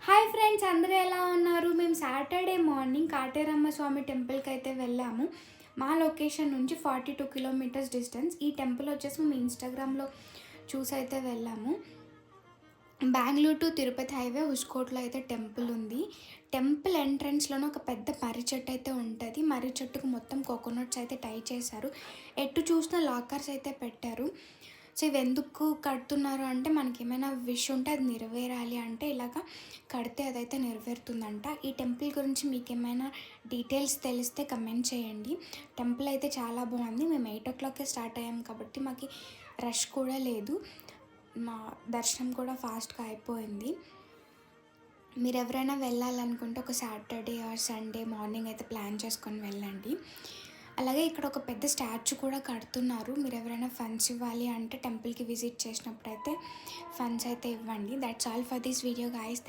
Hi friends, అందరూ ఎలా ఉన్నారు? మేము సాటర్డే మార్నింగ్ కాటేరమ్మ స్వామి టెంపుల్కి అయితే వెళ్ళాము. మా లొకేషన్ నుంచి 42 కిలోమీటర్స్ డిస్టెన్స్. ఈ టెంపుల్ వచ్చేసి మేము ఇన్స్టాగ్రామ్లో చూసి అయితే వెళ్ళాము. బెంగళూరు టు తిరుపతి హైవే హుస్కోట్లో అయితే టెంపుల్ ఉంది. టెంపుల్ ఎంట్రన్స్లోనే ఒక పెద్ద మర్రి చెట్టు అయితే ఉంటుంది. మర్రి చెట్టుకు మొత్తం కోకోనట్స్ అయితే టై చేశారు. ఎటు చూసినా లాకర్స్ అయితే పెట్టారు. సో ఇవి ఎందుకు కడుతున్నారు అంటే, మనకి ఏమైనా విష్ ఉంటే అది నెరవేరాలి అంటే ఇలాగ కడితే అదైతే నెరవేరుతుందంట. ఈ టెంపుల్ గురించి మీకు ఏమైనా డీటెయిల్స్ తెలిస్తే కమెంట్ చేయండి. టెంపుల్ అయితే చాలా బాగుంది. మేము 8 o'clock స్టార్ట్ అయ్యాం కాబట్టి మాకు రష్ కూడా లేదు. మా దర్శనం కూడా ఫాస్ట్గా అయిపోయింది. మీరు ఎవరైనా వెళ్ళాలనుకుంటే ఒక సాటర్డే ఆర్ సండే మార్నింగ్ అయితే ప్లాన్ చేసుకొని వెళ్ళండి. అలాగే ఇక్కడ ఒక పెద్ద స్టాచ్యూ కూడా కడుతున్నారు. మీరు ఎవరైనా ఫండ్స్ ఇవ్వాలి అంటే టెంపుల్కి విజిట్ చేసినప్పుడు అయితే ఫండ్స్ అయితే ఇవ్వండి. That's all for this video guys.